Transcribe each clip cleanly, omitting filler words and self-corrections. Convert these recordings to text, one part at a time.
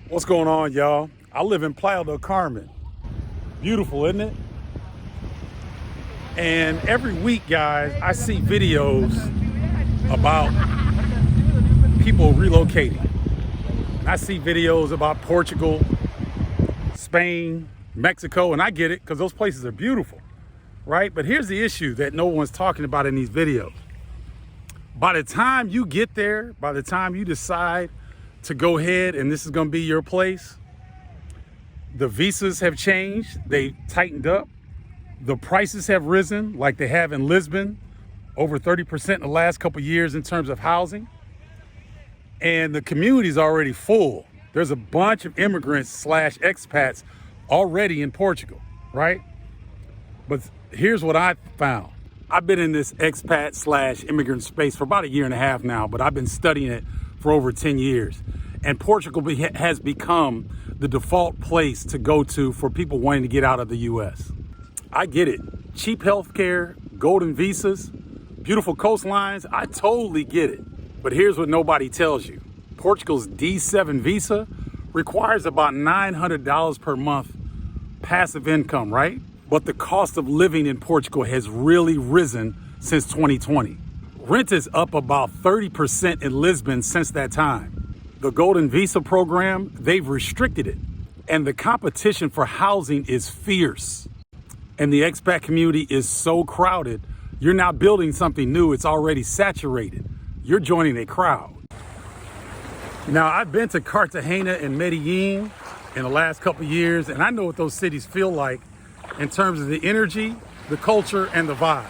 What's going on, y'all? I live in Playa del Carmen. Beautiful, isn't it? And every week, guys, I see videos about people relocating. And I see videos about Portugal, Spain, Mexico, and I get it because those places are beautiful, right? But here's the issue that no one's talking about in these videos. By the time you get there, by the time you decide to go ahead and this is going to be your place, the visas have changed, they tightened up, the prices have risen like they have in Lisbon, over 30% in the last couple of years in terms of housing, and the community is already full. There's a bunch of immigrants / expats already in Portugal, right? But here's what I found. I've been in this expat / immigrant space for about 1.5 years now, but I've been studying it for over 10 years. And Portugal has become the default place to go to for people wanting to get out of the US. I get it. Cheap healthcare, golden visas, beautiful coastlines, I totally get it. But here's what nobody tells you. Portugal's D7 visa requires about $900 per month passive income, right? But the cost of living in Portugal has really risen since 2020. Rent is up about 30% in Lisbon since that time. The Golden Visa program, they've restricted it. And the competition for housing is fierce. And the expat community is so crowded, you're not building something new, it's already saturated. You're joining a crowd. Now, I've been to Cartagena and Medellín in the last couple of years, and I know what those cities feel like in terms of the energy, the culture, and the vibe.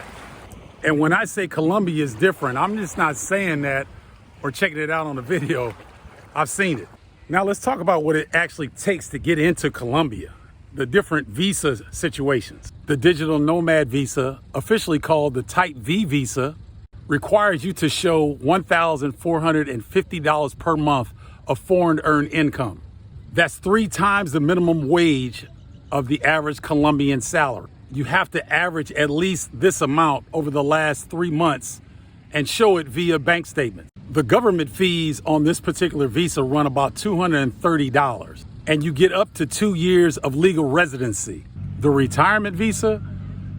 And when I say Colombia is different, I'm just not saying that or checking it out on a video. I've seen it. Now let's talk about what it actually takes to get into Colombia, the different visa situations. The digital nomad visa, officially called the Type V visa, requires you to show $1,450 per month of foreign earned income. That's 3 times the minimum wage of the average Colombian salary. You have to average at least this amount over the last 3 months and show it via bank statement. The government fees on this particular visa run about $230, and you get up to 2 years of legal residency. The retirement visa,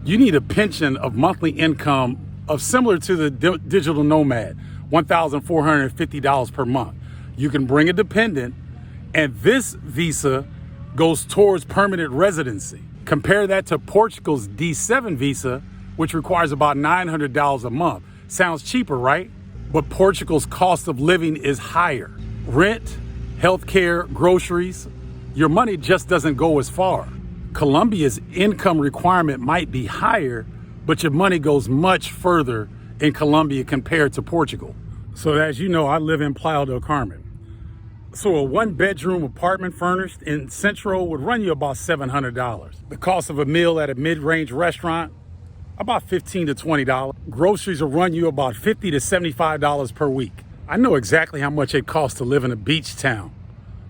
you need a pension of monthly income of similar to the digital nomad, $1,450 per month. You can bring a dependent, and this visa goes towards permanent residency. Compare that to Portugal's D7 visa, which requires about $900 a month. Sounds cheaper, right? But Portugal's cost of living is higher. Rent, healthcare, groceries, your money just doesn't go as far. Colombia's income requirement might be higher, but your money goes much further in Colombia compared to Portugal. So as you know, I live in Playa del Carmen. So a 1-bedroom apartment furnished in Centro would run you about $700. The cost of a meal at a mid-range restaurant, about $15 to $20. Groceries will run you about $50 to $75 per week. I know exactly how much it costs to live in a beach town,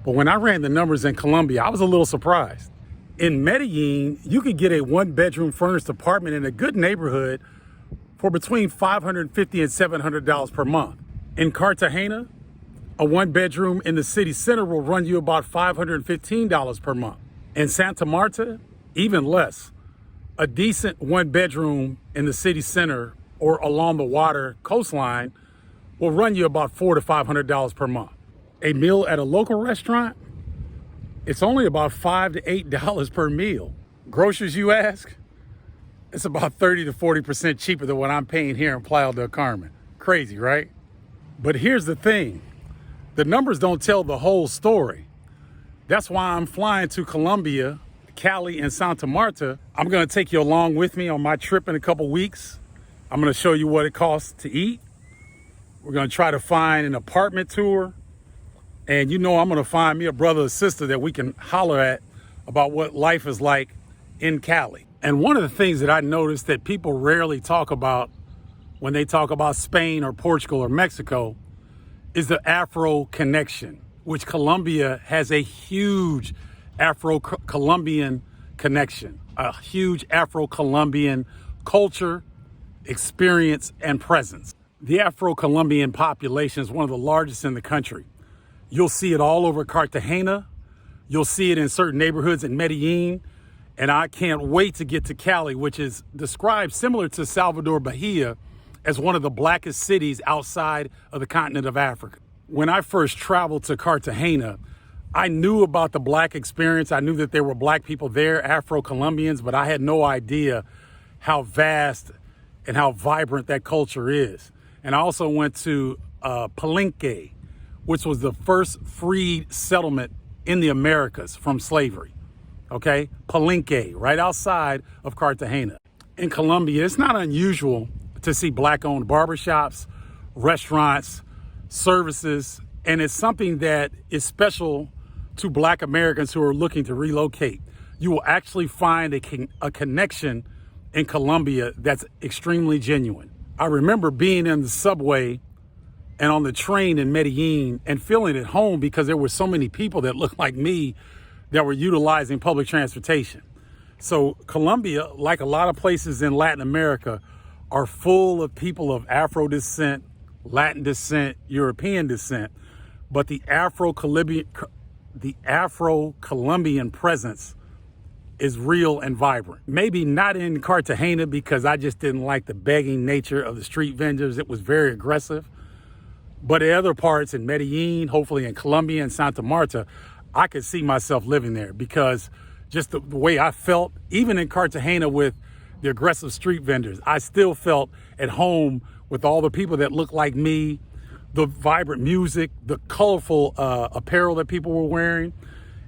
but when I ran the numbers in Colombia, I was a little surprised. In Medellín, you could get a 1-bedroom furnished apartment in a good neighborhood for between $550 and $700 per month. In Cartagena, a 1-bedroom in the city center will run you about $515 per month. In Santa Marta, even less. A decent 1-bedroom in the city center or along the water coastline will run you about $400 to $500 per month. A meal at a local restaurant, it's only about $5 to $8 per meal. Groceries, you ask? It's about 30 to 40% cheaper than what I'm paying here in Playa del Carmen. Crazy, right? But here's the thing. The numbers don't tell the whole story. That's why I'm flying to Colombia, Cali, and Santa Marta. I'm gonna take you along with me on my trip in a couple weeks. I'm gonna show you what it costs to eat. We're gonna try to find an apartment tour. And you know I'm gonna find me a brother or sister that we can holler at about what life is like in Cali. And one of the things that I noticed that people rarely talk about when they talk about Spain or Portugal or Mexico is the Afro connection, which Colombia has a huge Afro-Colombian connection, a huge Afro-Colombian culture, experience, and presence. The Afro-Colombian population is one of the largest in the country. You'll see it all over Cartagena, You'll see it in certain neighborhoods in Medellín. And I can't wait to get to Cali, which is described similar to Salvador Bahia as one of the blackest cities outside of the continent of Africa. When I first traveled to Cartagena, I knew about the black experience. I knew that there were black people there, Afro-Colombians, but I had no idea how vast and how vibrant that culture is. And I also went to Palenque, which was the first freed settlement in the Americas from slavery. Okay, Palenque, right outside of Cartagena. In Colombia, it's not unusual to see black-owned barbershops, restaurants, services, and it's something that is special to black Americans who are looking to relocate. You will actually find a connection in Colombia that's extremely genuine. I remember being in the subway and on the train in Medellín and feeling at home because there were so many people that looked like me that were utilizing public transportation. So Colombia, like a lot of places in Latin America, are full of people of Afro descent, Latin descent, European descent, but the Afro-Colombian presence is real and vibrant. Maybe not in Cartagena because I just didn't like the begging nature of the street vendors. It was very aggressive. But in other parts in Medellín, hopefully in Colombia and Santa Marta, I could see myself living there because just the way I felt, even in Cartagena with the aggressive street vendors, I still felt at home with all the people that looked like me, the vibrant music, the colorful apparel that people were wearing,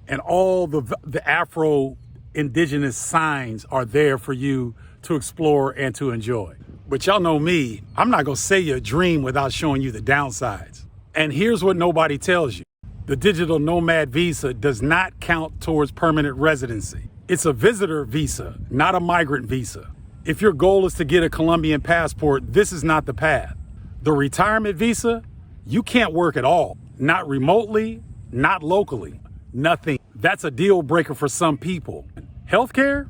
and all the Afro indigenous signs are there for you to explore and to enjoy. But y'all know me, I'm not gonna say your dream without showing you the downsides. And here's what nobody tells you. The digital nomad visa does not count towards permanent residency. It's a visitor visa, not a migrant visa. If your goal is to get a Colombian passport, this is not the path. The retirement visa, you can't work at all. Not remotely, not locally, nothing. That's a deal breaker for some people. Healthcare?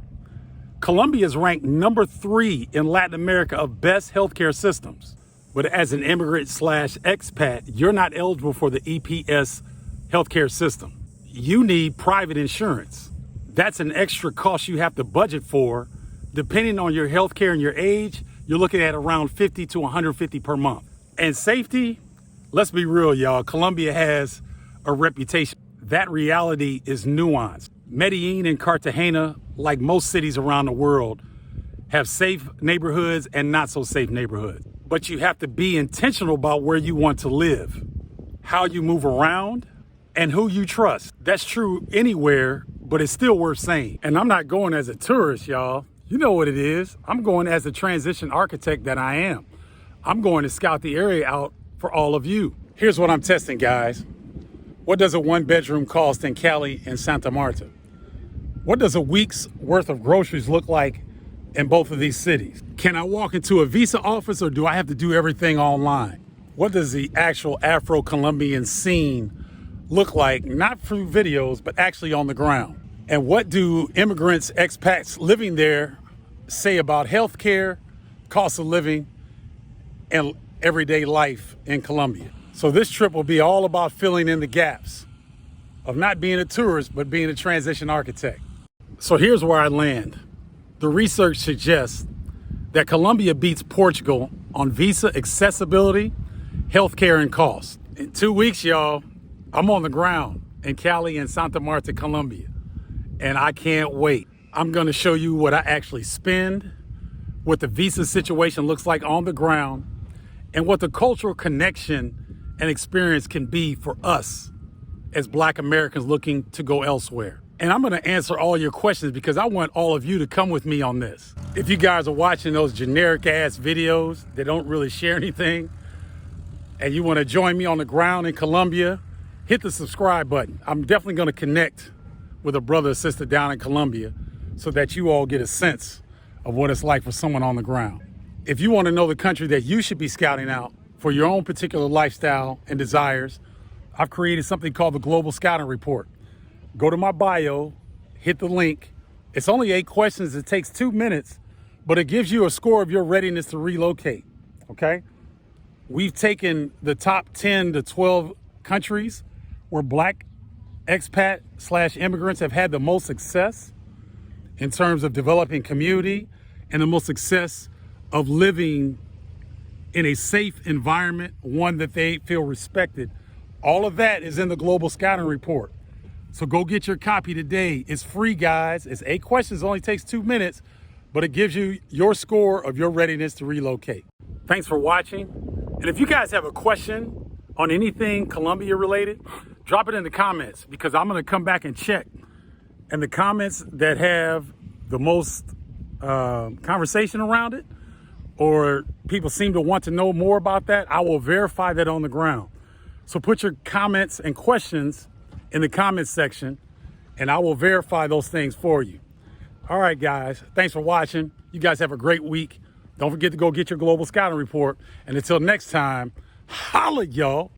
Colombia is ranked number 3 in Latin America of best healthcare systems. But as an immigrant / expat, you're not eligible for the EPS healthcare system. You need private insurance. That's an extra cost you have to budget for. Depending on your healthcare and your age, you're looking at around $50 to $150 per month. And safety, let's be real, y'all. Colombia has a reputation. That reality is nuanced. Medellín and Cartagena, like most cities around the world, have safe neighborhoods and not so safe neighborhoods. But you have to be intentional about where you want to live, how you move around, and who you trust. That's true anywhere, but it's still worth saying. And I'm not going as a tourist, y'all. You know what it is. I'm going as a transition architect that I am. I'm going to scout the area out for all of you. Here's what I'm testing, guys. What does a 1-bedroom cost in Cali and Santa Marta? What does a week's worth of groceries look like in both of these cities? Can I walk into a visa office or do I have to do everything online? What does the actual Afro-Colombian scene look like, not through videos, but actually on the ground? And what do immigrants, expats living there say about healthcare, cost of living, and everyday life in Colombia? So this trip will be all about filling in the gaps of not being a tourist, but being a transition architect. So here's where I land. The research suggests that Colombia beats Portugal on visa accessibility, healthcare, and cost. In 2 weeks, y'all, I'm on the ground in Cali and Santa Marta, Colombia, and I can't wait. I'm gonna show you what I actually spend, what the visa situation looks like on the ground, and what the cultural connection and experience can be for us as Black Americans looking to go elsewhere. And I'm gonna answer all your questions because I want all of you to come with me on this. If you guys are watching those generic ass videos that don't really share anything, and you wanna join me on the ground in Colombia, hit the subscribe button. I'm definitely gonna connect with a brother or sister down in Colombia so that you all get a sense of what it's like for someone on the ground. If you wanna know the country that you should be scouting out for your own particular lifestyle and desires, I've created something called the Global Scouting Report. Go to my bio, hit the link. It's only 8 questions. It takes 2 minutes, but it gives you a score of your readiness to relocate, okay? We've taken the top 10 to 12 countries where Black expat/immigrants have had the most success in terms of developing community and the most success of living in a safe environment, one that they feel respected. All of that is in the Global Scouting Report. So go get your copy today. It's free, guys. It's 8 questions, only takes 2 minutes, but it gives you your score of your readiness to relocate. Thanks for watching. And if you guys have a question on anything Colombia related, drop it in the comments, because I'm gonna come back and check. And the comments that have the most conversation around it, or people seem to want to know more about that, I will verify that on the ground. So put your comments and questions in the comments section, and I will verify those things for you. All right, guys, thanks for watching. You guys have a great week. Don't forget to go get your Global Scouting Report. And until next time, holla, y'all.